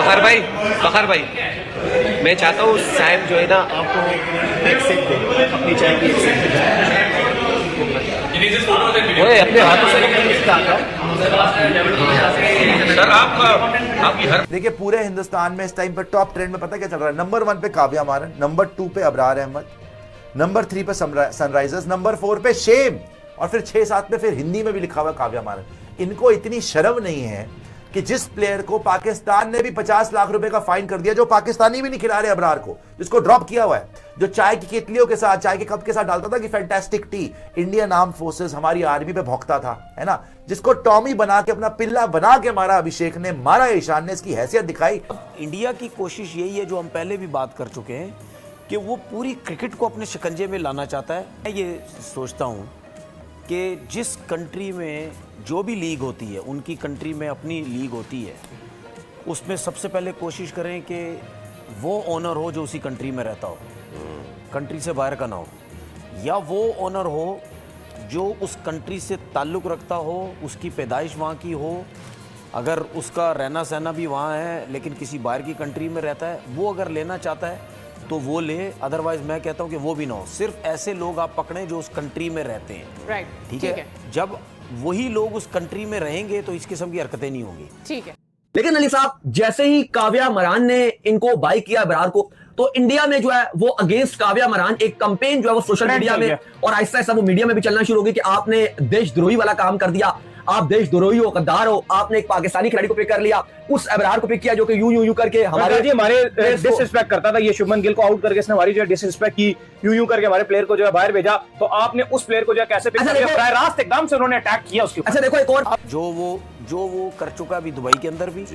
बखर भाई, मैं चाहता हूँ साहब जो है ना आपको एक सेक दे, अपनी चाय की एक सेक दे, अपने हाथों से सर आपकी हर। देखिए पूरे हिंदुस्तान में इस टाइम पर टॉप ट्रेंड में पता क्या चल रहा है? नंबर 1 पे काव्या मारन, नंबर 2 पे अबरार अहमद, नंबर 3 पे सनराइजर्स, नंबर 4 पे शेम, और फिर 6-7 पे फिर हिंदी में भी लिखा हुआ काव्या मारन। इनको इतनी शर्म नहीं है कि जिस प्लेयर को पाकिस्तान ने भी 50 लाख रुपए का फाइन कर दिया, जो पाकिस्तानी भी नहीं खिला रहे अबरार को, जिसको ड्रॉप किया हुआ है, जो चाय की केतलियों के साथ, चाय के कप के साथ डालता था कि fantastic T, Indian arm forces हमारी आर्मी पे भौंकता था, है ना, जिसको टॉमी बना के अपना पिल्ला बना के मारा अभिषेक ने, मारा ईशान ने, इसकी हैसियत दिखाई। इंडिया की कोशिश यही है, जो हम पहले भी बात कर चुके हैं, कि वो पूरी क्रिकेट को अपने शिकंजे में लाना चाहता है। मैं ये सोचता हूँ कि जिस कंट्री में जो भी लीग होती है, उनकी कंट्री में अपनी लीग होती है, उसमें सबसे पहले कोशिश करें कि वो ओनर हो जो उसी कंट्री में रहता हो, कंट्री से बाहर का ना हो, या वो ओनर हो जो उस कंट्री से ताल्लुक़ रखता हो, उसकी पैदाइश वहाँ की हो, अगर उसका रहना सहना भी वहाँ है लेकिन किसी बाहर की कंट्री में रहता है, वो अगर लेना चाहता है तो वो ले, अदरवाइज मैं कहता हूँ कि वो भी ना हो। सिर्फ ऐसे लोग आप पकड़ें जो उस कंट्री में रहते हैं। राइट, ठीक है। जब वही लोग उस कंट्री में रहेंगे तो इस किस्म की हरकतें नहीं होंगी। ठीक है। लेकिन अली साहब, जैसे ही काव्या मरान ने इनको बाई किया अबरार को, तो इंडिया में जो है वो अगेंस्ट काव्या मरान एक कैंपेन जो है वो सोशल मीडिया में और आहिस्ता आहिस्ता वो मीडिया में भी चलना शुरू हो गई कि आपने देशद्रोही वाला काम कर दिया, आप देशद्रोही हो, गद्दार हो, आपने एक पाकिस्तानी खिलाड़ी को पिक कर लिया, उस अबरार को पिक किया जो कि यूं करके हमारे डिसरिस्पेक्ट करता था। ये शुभमन गिल को आउट करके इसने हमारी जो है डिसरिस्पेक्ट की, यूं करके हमारे प्लेयर को जो है बाहर भेजा, तो आपने उस प्लेयर को जो है कैसे पिक किया? प्राय रास्त एकदम से उन्होंने अटैक किया उसके। अच्छा देखो, एक और जो वो कर चुका अभी दुबई के अंदर भी,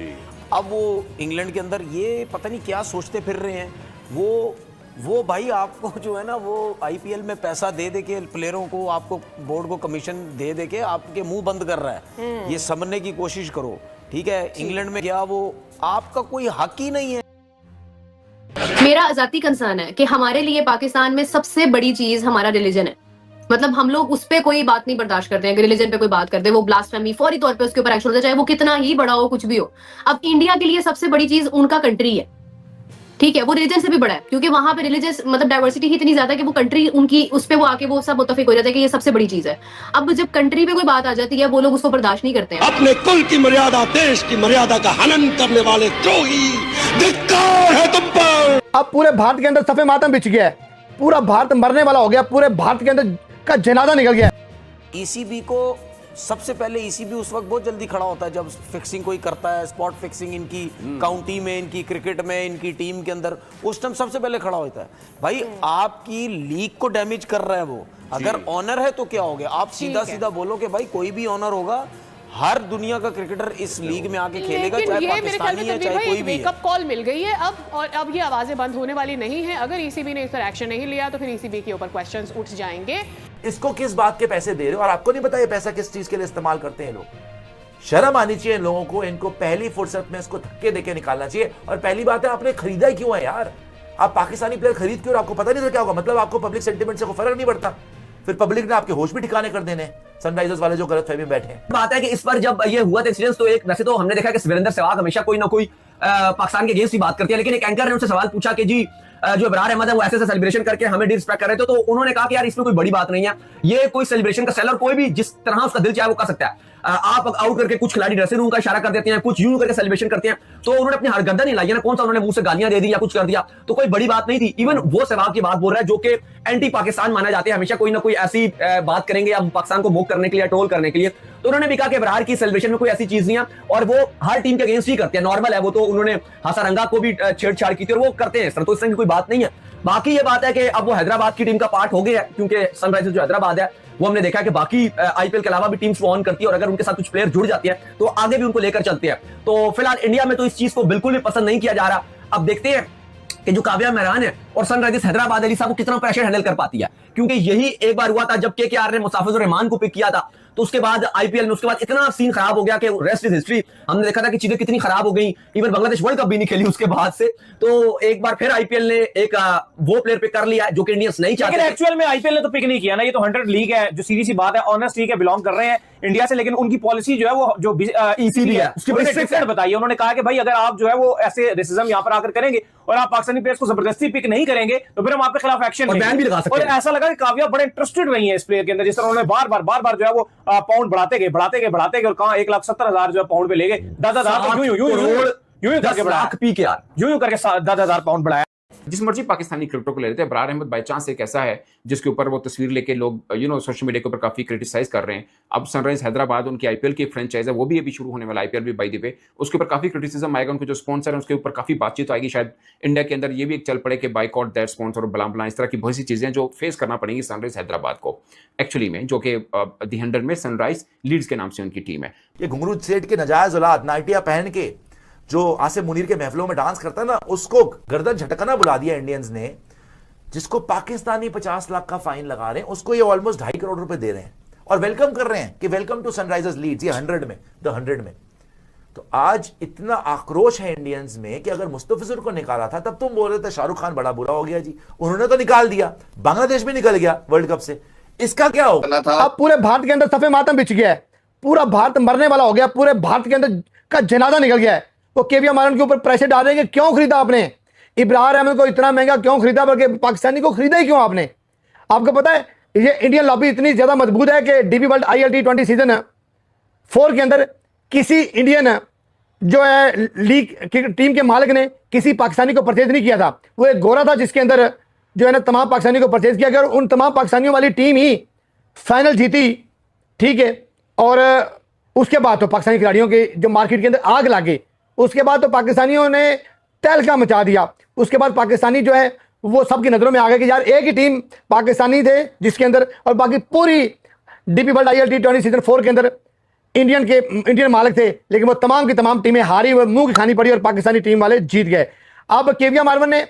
अब वो इंग्लैंड के अंदर, ये पता नहीं क्या सोचते फिर रहे हैं। वो भाई आपको जो है ना, वो आईपीएल में पैसा दे दे के प्लेयरों को, आपको बोर्ड को कमीशन दे दे के आपके मुंह बंद कर रहा है। ये समझने की कोशिश करो, ठीक है। इंग्लैंड में गया, वो आपका कोई हक ही नहीं है। मेरा जाती कंसर्न है कि हमारे लिए पाकिस्तान में सबसे बड़ी चीज हमारा रिलीजन है। मतलब हम लोग उस पे कोई बात नहीं बर्दाश्त करते हैं। अगर रिलीजन पे कोई बात करते हैं, वो ब्लास्फेमी, फौरी तौर पे उसके ऊपर एक्शन होता है, चाहे वो कितना ही बड़ा हो, कुछ भी हो। अब इंडिया के लिए सबसे बड़ी चीज उनका कंट्री है, ठीक है। वो रिलीजन से भी बड़ा है, क्योंकि वहां पे रिलीजियस मतलब डाइवर्सिटी ही इतनी ज्यादा है कि वो कंट्री उनकी उस पे वो आके वो सब मुत्तफिक हो जाता है कि ये सबसे बड़ी चीज है। अब जब कंट्री पे कोई बात आ जाती है, वो लोग उसको बर्दाश्त नहीं करते हैं। अपने कुल की मर्यादा, देश की मर्यादा का हनन करने वाले द्रोही, धिक्कार है तुम पर। अब पूरे भारत के अंदर सफे मातम बिछ गया है, पूरा भारत मरने वाला हो गया, पूरे भारत के अंदर का जनाजा निकल गया। ईसीबी को सबसे पहले, ईसीबी उस वक्त बहुत जल्दी खड़ा होता है जब फिक्सिंग कोई करता है, स्पॉट फिक्सिंग इनकी काउंटी में, इनकी क्रिकेट में, इनकी टीम के अंदर, उस टाइम सबसे पहले खड़ा होता है। भाई आपकी लीग को डैमेज कर रहा है वो। अगर ऑनर है तो क्या हो गया? आप सीधा सीधा बोलो कि भाई कोई भी ऑनर होगा, हर दुनिया का क्रिकेटर इस लीग में आके खेलेगा, चाहे पाकिस्तानी है चाहे कोई भी है। वेकअप कॉल मिल गई है अब, और अब ये आवाजें बंद होने वाली नहीं है। अगर ईसीबी ने इस पर एक्शन नहीं लिया तो फिर ईसीबी के ऊपर क्वेश्चंस उठ जाएंगे। इसको किस बात के पैसे दे रहे हो और आपको नहीं पता ये पैसा किस चीज के लिए इस्तेमाल करते हैं लोग? शर्म आनी चाहिए इन लोगों को। इनको पहली फुर्सत में इसको धक्के देके निकालना चाहिए। और पहली बात है, आपने खरीदा ही क्यों है यार? आप पाकिस्तानी प्लेयर खरीद क्यों? आपको पता नहीं तो क्या होगा? मतलब आपको पब्लिक सेंटिमेंट से कोई फर्क नहीं पड़ता? फिर पब्लिक ने आपके होश भी ठिकाने कर देने, सनराइजर्स वाले जो गलत फहमी में बैठे हैं। बात है कि इस पर जब ये हुआ था इंसिडेंट, तो एक वैसे तो हमने देखा कि वीरेंद्र सहवाग हमेशा कोई ना कोई पाकिस्तान के अगेंस्ट ही बात करती है, लेकिन एक एंकर ने उनसे सवाल पूछा कि जी जो अबरार अहमद है वो ऐसे सेलिब्रेशन करके हमें डिसरिस्पेक्ट कर रहे थे, तो उन्होंने कहा कि यार इसमें कोई बड़ी बात नहीं है, ये कोई सेलिब्रेशन का सेलर, कोई भी जिस तरह उसका दिल चाहे वो कर सकता है। आप आउट करके कुछ खिलाड़ी ड्रेसिंग रूम का इशारा कर देते हैं, कुछ यूं करके सेलिब्रेशन करते हैं, तो उन्होंने अपनी हरगर्दन नहीं लाई ना, कौन सा उन्होंने मुंह से गालियां दे दी या कुछ कर दिया, तो कोई बड़ी बात नहीं थी। इवन वो सहवाग की बात बोल रहा है जो कि एंटी पाकिस्तान माना जाते हैं, हमेशा कोई ना कोई ऐसी बात करेंगे या पाकिस्तान को मोक करने के लिए, ट्रोल करने के लिए। तो उन्होंने भी कहा कि अबरार की सेलिब्रेशन में कोई ऐसी चीज नहीं है और वो हर टीम के अगेंस्ट ही करते हैं, नॉर्मल है वो। तो उन्होंने हासारंगा को भी छेड़छाड़ की थी और वो करते हैं, तो इस तरह की कोई बात नहीं है। बाकी ये बात है कि अब वो हैदराबाद की टीम का पार्ट हो गया है, क्योंकि सनराइजर्स जो हैदराबाद है वो हमने देखा कि बाकी आईपीएल के अलावा भी टीम्स वो ऑन करती है, और अगर उनके साथ कुछ प्लेयर जुड़ जाते हैं तो आगे भी उनको लेकर चलते हैं। तो फिलहाल इंडिया में तो इस चीज को बिल्कुल भी पसंद नहीं किया जा रहा। अब देखते हैं कि जो काव्या मरान है और सनराइजर्स हैदराबाद अली साहब को कितना प्रेशर हैंडल कर पाती है, क्योंकि यही एक बार हुआ था जब केकेआर ने मुस्ताफिजुर रहमान को पिक किया था, तो उसके बाद आईपीएल में उसके बाद इतना सीन खराब हो गया कि रेस्ट इज हिस्ट्री। हमने देखा था कि चीजें कितनी खराब हो गई, इवन बांग्लादेश वर्ल्ड कप भी नहीं खेली उसके बाद से। तो एक बार फिर आईपीएल ने एक वो प्लेयर पिक कर लिया जो कि इंडियंस नहीं चाहते। लेकिन एक्चुअल में आईपीएल ने तो पिक नहीं किया ना, ये तो 100 लीग है, जो सीधी सी बात है, ऑनेस्ट लीग है, बिलोंग कर रहे हैं इंडिया से, लेकिन उनकी पॉलिसी जो है वो जो ईसीबी है उसकी बड़ी स्ट्रिक्ट बताई है। उन्होंने कहा कि भाई अगर आप जो है वो ऐसे रेसिज्म यहां पर आकर करेंगे और आप पाकिस्तानी प्लेयर्स को जबरदस्ती पिक नहीं करेंगे तो फिर हम आपके खिलाफ एक्शन बैन भी लगा सकते हैं। और ऐसा लगा कि काव्या बड़े इंटरेस्टेड रही है इस प्लेयर के अंदर, जिस तरह उन्होंने बार बार जो है वो पाउंड बढ़ाते गए और कहां 1,70,000 जो है पाउंड पे ले गए, 10,000 यूं करके 10,000 पाउंड बढ़ाया। जिस मर्जी पाकिस्तानी क्रिकेटर को ले लेते हैं, अबरार अहमद बाई चांस एक ऐसा है जिसके ऊपर वो तस्वीर लेके लोग सोशल मीडिया के ऊपर काफी क्रिटिसाइज कर रहे हैं। अब सनराइज हैदराबाद उनकी आईपीएल की फ्रेंचाइज है, वो भी अभी शुरू होने वाला आईपीएल भी बाई द वे, उसके ऊपर काफी क्रिटिसिज्म आएगा, उनके जो स्पॉन्सर है उसके ऊपर काफी बातचीत आएगी। शायद इंडिया के अंदर ये भी एक चल पड़े कि बाइकआउट दैट स्पॉन्सर और बला इस तरह की बहुत सी चीजें जो फेस करना पड़ेंगी सनराइज हैदराबाद को एक्चुअली में, जो कि दी 100 में सनराइज लीड्स के नाम से उनकी टीम है। ये घुंघरू सेठ के नजायज औलाद नाइटिया पहन के जो आसिफ मुनीर के महफिलों में डांस करता है ना, उसको गर्दन झटकाना बुला दिया इंडियंस ने, जिसको पाकिस्तानी 50 लाख का फाइन लगा रहे हैं, उसको ये ऑलमोस्ट 2.5 करोड़ रुपए दे रहे हैं और वेलकम कर रहे हैं कि वेलकम टू सनराइजर्स लीड्स, ये 100 में, द 100 में। तो आज इतना आक्रोश है इंडियंस में कि अगर मुस्तफिजुर को निकाला था तब तुम बोल रहे थे शाहरुख खान बड़ा बुरा हो गया जी, उन्होंने तो निकाल दिया, बांग्लादेश भी निकल गया वर्ल्ड कप से, इसका क्या होगा? अब पूरे भारत के अंदर सफे मातम बिछ गया है, पूरा भारत मरने वाला हो गया, पूरे भारत के अंदर का जनाजा निकल गया है। वो केवीएम आनंद के ऊपर प्रेशर डालेंगे, क्यों खरीदा आपने इब्रार अहमद को, इतना महंगा क्यों खरीदा, बल्कि पाकिस्तानी को खरीदा ही क्यों आपने? आपको पता है ये इंडियन लॉबी इतनी ज्यादा मजबूत है कि डीबी वर्ल्ड ILT20 सीजन 4 के अंदर किसी इंडियन जो है लीग टीम के मालिक ने किसी पाकिस्तानी को परचेज नहीं किया था। वो एक गोरा था जिसके अंदर जो है ना तमाम पाकिस्तानी को परचेज किया गया और उन तमाम पाकिस्तानियों वाली टीम ही फाइनल जीती, ठीक है। और उसके बाद तो पाकिस्तानी खिलाड़ियों के जो मार्केट के अंदर आग लगी, उसके बाद तो पाकिस्तानियों ने तहलका मचा दिया। उसके बाद पाकिस्तानी जो है वो सबकी नजरों में आ गए कि यार एक ही टीम पाकिस्तानी थे जिसके अंदर, और बाकी पूरी डीपी वर्ल्ड ILT20 सीजन 4 के अंदर इंडियन मालिक थे, लेकिन वो तमाम की तमाम टीमें हारी, वो मुंह की खानी पड़ी और पाकिस्तानी टीम वाले जीत गए। अब केवीएम आनंद ने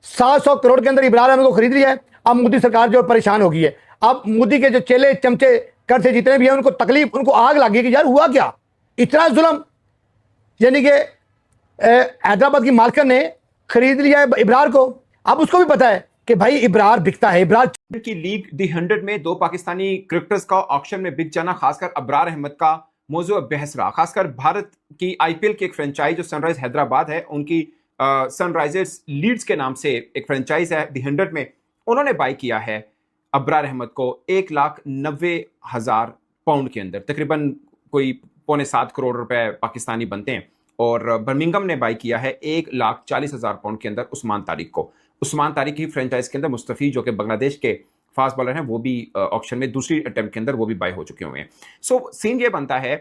700 करोड़ के अंदर इब्रार अहमद को खरीद लिया है। अब मोदी सरकार जो परेशान हो गई है, अब मोदी के जो चेले चमचे कर से जितने भी हैं उनको तकलीफ, उनको आग लगी कि यार हुआ क्या, इतना जुल्म, यानी कि हैदराबाद की मालकन ने खरीद लिया है इब्रार को। अब उसको भी पता है कि भाई इब्रार बिकता है, इब्रार की लीग दी 100 में 2 पाकिस्तानी क्रिकेटर्स का ऑक्शन में बिक जाना खासकर अबरार अहमद का मौजूद बहस रहा। खासकर भारत की आईपीएल की एक फ्रेंचाइज जो सनराइज हैदराबाद है, उनकी सनराइजर्स लीड्स के नाम से एक फ्रेंचाइज है दी 100 में, उन्होंने बाय किया है अबरार अहमद को 1,90,000 पाउंड के अंदर, तकरीबन कोई 6.25 करोड़ रुपए पाकिस्तानी बनते हैं। और बर्मिंघम ने बाय किया है 1,40,000 पाउंड के अंदर उस्मान तारिक को। उस्मान तारिक की फ्रेंचाइज के अंदर मुस्तफी जो कि बांग्लादेश के फास्ट बॉलर हैं, वो भी ऑक्शन में दूसरी अटेम्प्ट के अंदर वो भी बाय हो चुके हुए हैं। सो सीन ये बनता है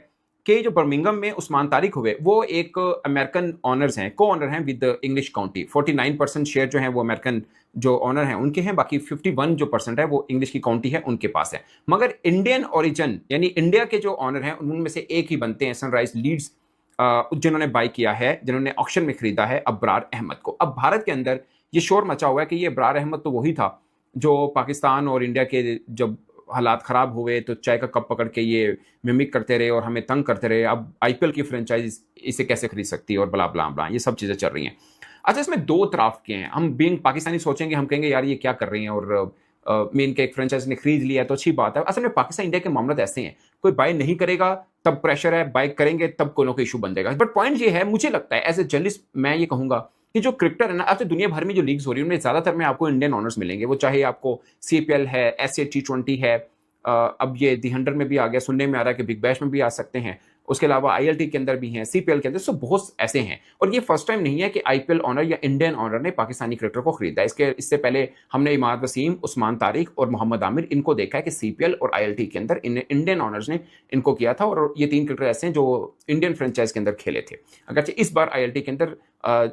कि जो बर्मिंघम में उस्मान तारिक हुए वो एक अमेरिकन ऑनर्स हैं, को ऑनर हैं विद इंग्लिश काउंटी। 49% शेयर जो हैं वो अमेरिकन जो ऑनर हैं उनके हैं, बाकी 51 जो परसेंट है वो इंग्लिश की काउंटी है उनके पास है। मगर इंडियन ओरिजिन यानी इंडिया के जो ऑनर हैं उनमें से एक ही बनते हैं सनराइज लीड्स, जिन्होंने बाय किया है, जिन्होंने ऑक्शन में खरीदा है अबरार अहमद को। अब भारत के अंदर ये शोर मचा हुआ है कि ये अबरार अहमद तो वही था जो पाकिस्तान और इंडिया के जब हालात ख़राब हुए तो चाय का कप पकड़ के ये मिमिक करते रहे और हमें तंग करते रहे। अब आईपीएल की फ्रेंचाइज इसे कैसे खरीद सकती है और बला बला बला, ये सब चीज़ें चल रही हैं। अच्छा, इसमें 2 तरफ के हैं। हम बीइंग पाकिस्तानी सोचेंगे, हम कहेंगे यार ये क्या कर रही हैं और मेन के एक फ्रेंचाइज ने खरीद लिया है तो अच्छी बात है। असल में पाकिस्तान इंडिया के मामले ऐसे हैं, कोई बाय नहीं करेगा तब प्रेशर है, बाय करेंगे तब कोई ना कोई इशू बन जाएगा। बट पॉइंट ये है, मुझे लगता है एज ए जर्नलिस्ट मैं ये कहूंगा कि जो क्रिकेटर है ना, आज तो दुनिया भर में जो लीग्स हो रही है उनमें ज्यादातर में आपको इंडियन ऑनर्स मिलेंगे। वो चाहे आपको CPL है, SA T20 है, अब ये दी 100 में भी आ गया, सुनने में आ रहा है कि बिग बैश में भी आ सकते हैं, उसके अलावा ILT के अंदर भी हैं, CPL के अंदर, सो बहुत ऐसे हैं। और ये फर्स्ट टाइम नहीं है कि IPL ऑनर या इंडियन ऑनर ने पाकिस्तानी क्रिकेटर को खरीदा। इससे पहले हमने इमाद वसीम, उस्मान तारिक और मोहम्मद आमिर इनको देखा है कि CPL और ILT के अंदर इंडियन ऑनर्स ने इनको किया था। और ये 3 क्रिकेटर ऐसे हैं जो इंडियन फ्रेंचाइज के अंदर खेले थे। अगरचे इस बार ILT के अंदर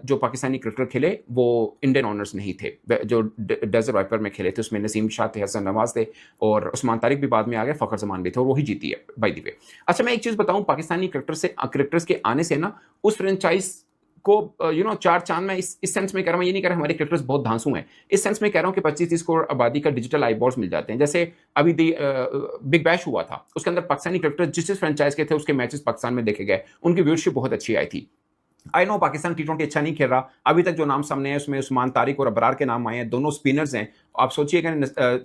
जो पाकिस्तानी क्रिकेटर खेले वो इंडियन ऑनर्स नहीं थे, जो डेजर्ट वाइपर में खेले थे उसमें नसीम शाह थे, हसन नवाज थे और उस्मान तारिक भी बाद में आ गए, फ़खर जमान भी थे और वही जीती है बाय द वे। अच्छा, मैं एक चीज़ बताऊं, पाकिस्तानी क्रिकेटर्स के आने से ना उस फ्रेंचाइज को चार चांद में इस सेंस में कह रहा हूं, ये नहीं कह रहा हमारे क्रिकेटर्स बहुत धांसू हैं, इस सेंस में कह रहा हूं कि 25-30 करोड़ आबादी का डिजिटल आई बॉल्स मिल जाते हैं। जैसे अभी बिग बैश हुआ था, उसके अंदर पाकिस्तानी क्रिकेटर जिस फ्रेंचाइज के थे उसके मैचेस पाकिस्तान में देखे गए, उनकी व्यूअरशिप बहुत अच्छी आई थी। आई नो पाकिस्तान T20 अच्छा नहीं खेल रहा, अभी तक जो नाम सामने है उसमें उस्मान तारिक और अबरार के नाम आए हैं, दोनों स्पिनर्स हैं। आप सोचिएगा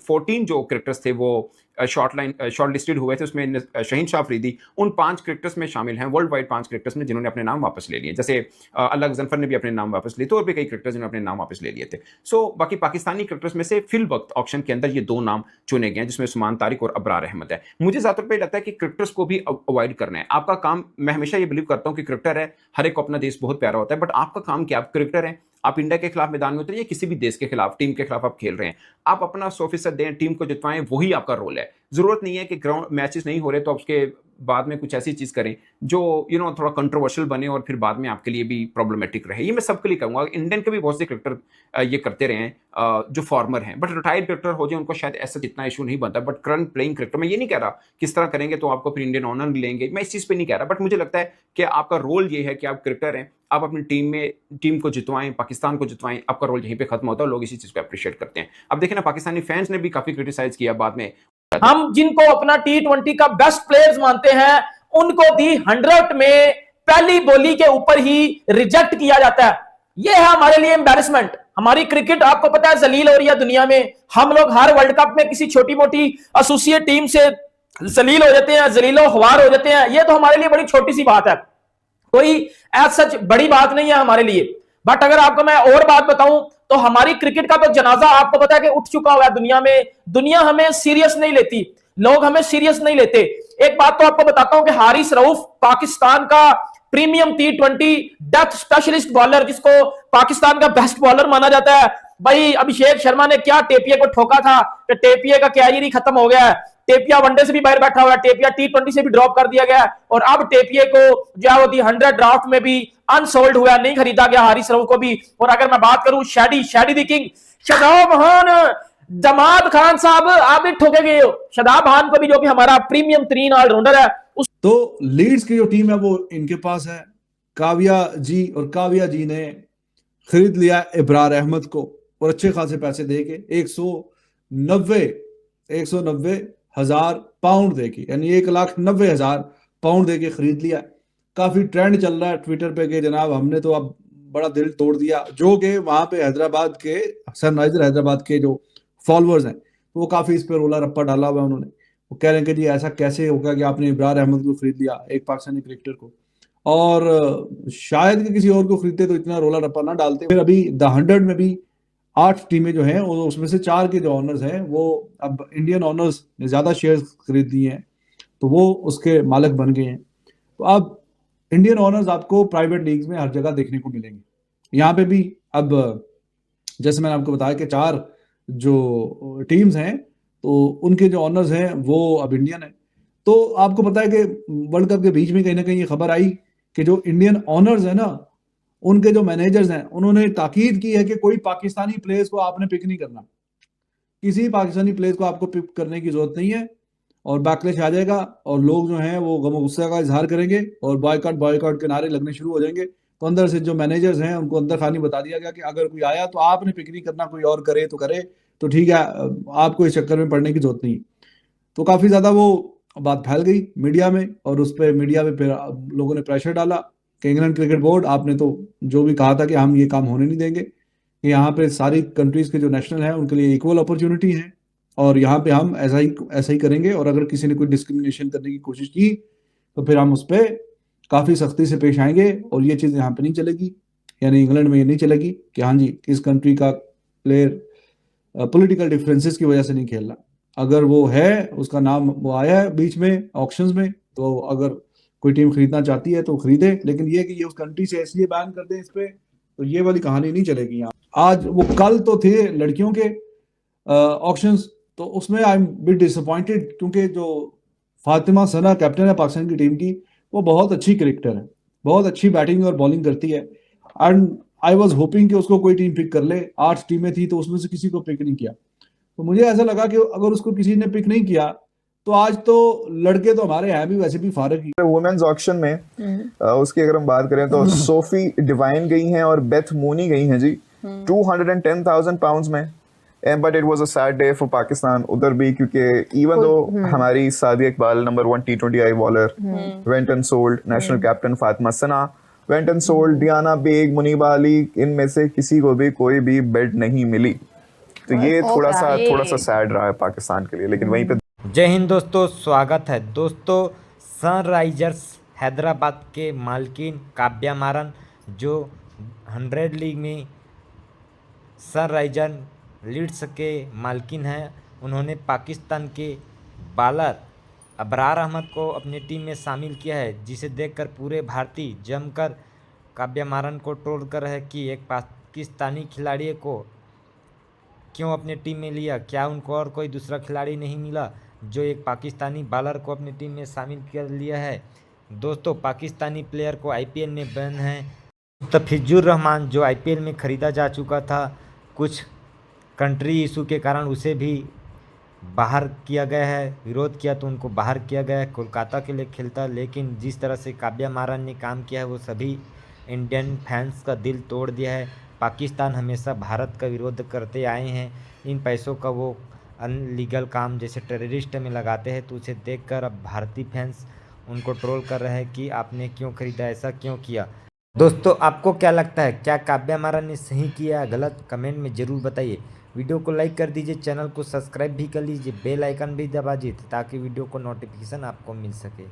14 जो क्रिकेटर्स थे वो शॉर्ट लिस्टेड हुए थे, उसमें शहीन शाह अफरीदी उन 5 क्रिकेटर्स में शामिल हैं, वर्ल्ड वाइड 5 क्रिकेटर्स में जिन्होंने अपने नाम वापस ले लिए। जैसे अल्लाह गजनफर ने भी अपने नाम वापस लिए, तो और भी कई क्रिकेटर्स जिन्होंने अपने नाम वापस ले लिए थे। सो बाकी पाकिस्तानी क्रिकेटर्स में से फिल वक्त ऑक्शन के अंदर ये 2 नाम चुने गए हैं, जिसमें उस्मान तारिक और अबरार अहमद है। मुझे ज़्यादातर पे लगता है कि क्रिकेटर्स को भी अवॉइड करना है। आपका काम, मैं हमेशा ये बिलीव करता हूँ कि क्रिकेटर है, हर एक को अपना देश बहुत प्यारा होता है, बट आपका काम क्या, आप क्रिकेटर हैं, आप इंडिया के खिलाफ मैदान में उतरिए, किसी भी देश के खिलाफ, टीम के खिलाफ आप खेल रहे हैं, आप अपना 100% दें, टीम को जितवाएं, वही आपका रोल है। जरूरत नहीं है कि ग्राउंड मैचेस नहीं हो रहे तो आप उसके बाद में कुछ ऐसी चीज करें जो थोड़ा कंट्रोवर्शियल बने और फिर बाद में आपके लिए भी प्रॉब्लमेटिक रहे। ये मैं सबके लिए कहूंगा, इंडियन के भी बहुत से क्रिकेटर ये करते रहे हैं जो फॉर्मर हैं, बट रिटायर्ड क्रिकेटर हो जाए उनको शायद ऐसा इतना इशू नहीं बनता, बट करंट प्लेइंग क्रिकेटर, मैं ये नहीं कह रहा किस तरह करेंगे तो आपको फिर इंडियन ऑनर मिलेंगे, मैं इस चीज पे नहीं कह रहा, बट मुझे लगता है कि आपका रोल ये है कि आप क्रिकेटर हैं, आप अपनी टीम को जितवाएं, पाकिस्तान को जितवाएं, आपका रोल यहीं पे खत्म होता है। लोग इसी चीज को अप्रिशिएट करते हैं। अब देखिए ना, पाकिस्तानी फैंस ने भी काफी क्रिटिसाइज किया बाद में। हम जिनको अपना T20 का बेस्ट प्लेयर्स मानते हैं उनको दी 100 में पहली बोली के ऊपर ही रिजेक्ट किया जाता है। यह है हमारे लिए एम्बैरेसमेंट। हमारी क्रिकेट आपको पता है जलील हो रही है दुनिया में। हम लोग हर वर्ल्ड कप में किसी छोटी मोटी एसोसिएट टीम से जलील हो जाते हैं, जलीलो ख्वार हो जाते हैं। यह तो हमारे लिए बड़ी छोटी सी बात है, कोई एज सच बड़ी बात नहीं है हमारे लिए। बट अगर आपको मैं और बात बताऊं तो हमारी क्रिकेट का तो जनाजा आपको पता है कि उठ चुका हुआ है दुनिया में। दुनिया हमें सीरियस नहीं लेती, लोग हमें सीरियस नहीं लेते। एक बात तो आपको बताता हूं कि हारिस रऊफ पाकिस्तान का premium T20 death specialist bowler, जिसको पाकिस्तान का बेस्ट बॉलर माना जाता है। भाई अभिषेक शर्मा ने क्या टेपिया को ठोका था कि टेपिया का कैरियर ही खत्म हो गया है। टेपिया वनडे से भी बाहर बैठा हुआ है, टेपिया T20 से भी ड्रॉप कर दिया गया और अब टेपिया को जो है वो 100 ड्राफ्ट में भी अनसोल्ड हुआ, नहीं खरीदा गया हारिस रऊफ को भी। और अगर मैं बात करूं शैडी दी किंग, शादाब खान, जमात खान साहब, आप भी ठोके गए हो शादाब खान को भी, जो कि हमारा प्रीमियम 3 ऑलराउंडर है। तो लीड्स की जो टीम है वो इनके पास है। काव्या जी, और काव्या जी ने खरीद लिया इब्रार अहमद को और अच्छे खासे पैसे देके 190,000 पाउंड देके, यानी 1,90,000 पाउंड देके खरीद लिया। काफी ट्रेंड चल रहा है ट्विटर पे कि जनाब हमने तो अब बड़ा दिल तोड़ दिया, जो कि वहां पे हैदराबाद के, सनराइजर हैदराबाद के जो फॉलोअर्स हैं वो काफी इस पे रोला रप्पा डाला हुआ है उन्होंने। वो कह रहे हैं कि जी ऐसा कैसे होगा कि आपने इब्रार अहमद को खरीद लिया, एक पाकिस्तानी क्रिकेटर को, और शायद कि किसी और को खरीदते तो इतना रोला रप्पा ना डालते। फिर अभी द 100 में भी 8 टीमें जो हैं, उसमें से 4 के जो ऑनर्स हैं वो अब इंडियन ऑनर्स ने ज्यादा शेयर खरीद दिए हैं, तो वो उसके मालिक बन गए हैं। तो अब इंडियन ऑनर्स आपको प्राइवेट लीग्स में हर जगह देखने को मिलेंगे। यहाँ पे भी अब जैसे मैंने आपको बताया कि 4 जो टीम्स हैं तो उनके जो ऑनर्स हैं वो अब इंडियन है। तो आपको पता है कि वर्ल्ड कप के बीच में कहीं ना कहीं ये खबर आई कि जो इंडियन ऑनर्स है ना, उनके जो मैनेजर्स हैं उन्होंने ताकीद की है कि कोई पाकिस्तानी प्लेयर्स को आपने पिक नहीं करना, किसी पाकिस्तानी प्लेयर्स को आपको पिक करने की जरूरत नहीं है, और बैकलैश आ जाएगा और लोग जो हैं वो गम गुस्से का इजहार करेंगे और बॉयकॉट के नारे लगने शुरू हो जाएंगे। तो अंदर से जो मैनेजर्स हैं उनको अंदर खानी बता दिया गया कि अगर कोई आया तो आपने पिक नहीं करना, कोई और करे तो ठीक है, आपको इस चक्कर में पड़ने की जरूरत नहीं। तो काफी ज्यादा वो बात फैल गई मीडिया में, और उस पर मीडिया में फिर लोगों ने प्रेशर डाला कि इंग्लैंड क्रिकेट बोर्ड, आपने तो जो भी कहा था कि हम ये काम होने नहीं देंगे, कि यहाँ पे सारी कंट्रीज के जो नेशनल हैं उनके लिए इक्वल अपॉर्चुनिटी है और यहाँ पे हम ऐसा ही करेंगे, और अगर किसी ने कोई डिस्क्रिमिनेशन करने की कोशिश की तो फिर हम उस पर काफी सख्ती से पेश आएंगे, और ये चीज यहाँ पे नहीं चलेगी। यानी इंग्लैंड में ये नहीं चलेगी कि हाँ जी इस कंट्री का प्लेयर पॉलिटिकल डिफरेंसेस की वजह से नहीं खेल रहा। अगर वो है, उसका नाम वो आया है बीच में ऑक्शंस में, तो अगर कोई टीम खरीदना चाहती है तो खरीदे, लेकिन ये कि ये उस कंट्री से इसलिए बैन कर दें इस पे, तो ये वाली कहानी नहीं चलेगी यहाँ। आज वो कल तो थे लड़कियों के ऑक्शंस, तो उसमें आई एम बिट डिसअपॉइंटेड, क्योंकि जो फातिमा सना कैप्टन है पाकिस्तान की टीम की, वो बहुत अच्छी क्रिकेटर है, बहुत अच्छी बैटिंग और बॉलिंग करती है, एंड आई वाज होपिंग कि उसको कोई टीम पिक कर ले। 8 टीमें थी तो उसमें से किसी को पिक नहीं किया, तो मुझे ऐसा लगा कि अगर उसको किसी ने पिक नहीं किया तो आज तो लड़के तो हमारे हैं भी वैसे भी फारग ही। वुमेन्स ऑक्शन में उसकी अगर हम बात करें तो सोफी डिवाइन गई हैं और बेथ मूनी गई हैं जी 210,000 पाउंड्स में। But it was a sad day for Pakistan उधर भी, क्योंकि इवन दो हमारी Sadia Iqbal number 1 T20I bowler went and sold, national captain Fatima Sana went and sold, Diana Baig, Muneeba Ali, इनमें से किसी को भी कोई भी बेड नहीं मिली। तो ये थोड़ा सा सैड रहा है पाकिस्तान के लिए। लेकिन वहीं पे जय हिंद दोस्तों, स्वागत है दोस्तों। सनराइजर्स हैदराबाद के मालकिन काव्या मारन जो 100 लीग में सनराइजर लीड्स के मालकिन हैं, उन्होंने पाकिस्तान के बॉलर अबरार अहमद को अपनी टीम में शामिल किया है, जिसे देखकर पूरे भारतीय जमकर काव्या मारन को ट्रोल कर रहे हैं कि एक पाकिस्तानी खिलाड़ी को क्यों अपने टीम में लिया, क्या उनको और कोई दूसरा खिलाड़ी नहीं मिला जो एक पाकिस्तानी बॉलर को अपनी टीम में शामिल कर लिया है। दोस्तों, पाकिस्तानी प्लेयर को आईपीएल में बैन है। मुस्तफिजुर रहमान जो आईपीएल में ख़रीदा जा चुका था, कुछ कंट्री इशू के कारण उसे भी बाहर किया गया है, विरोध किया तो उनको बाहर किया गया है। कोलकाता के लिए खेलता, लेकिन जिस तरह से काव्या मारन ने काम किया है वो सभी इंडियन फैंस का दिल तोड़ दिया है। पाकिस्तान हमेशा भारत का विरोध करते आए हैं। इन पैसों का वो अनलीगल काम जैसे टेररिस्ट में लगाते हैं, तो उसे देखकर अब भारतीय फैंस उनको ट्रोल कर रहे हैं कि आपने क्यों खरीदा, ऐसा क्यों किया। दोस्तों, आपको क्या लगता है, क्या काव्या मारन ने सही किया या गलत? कमेंट में ज़रूर बताइए। वीडियो को लाइक कर दीजिए, चैनल को सब्सक्राइब भी कर लीजिए, बेल आइकन भी दबा दीजिए ताकि वीडियो को नोटिफिकेशन आपको मिल सके।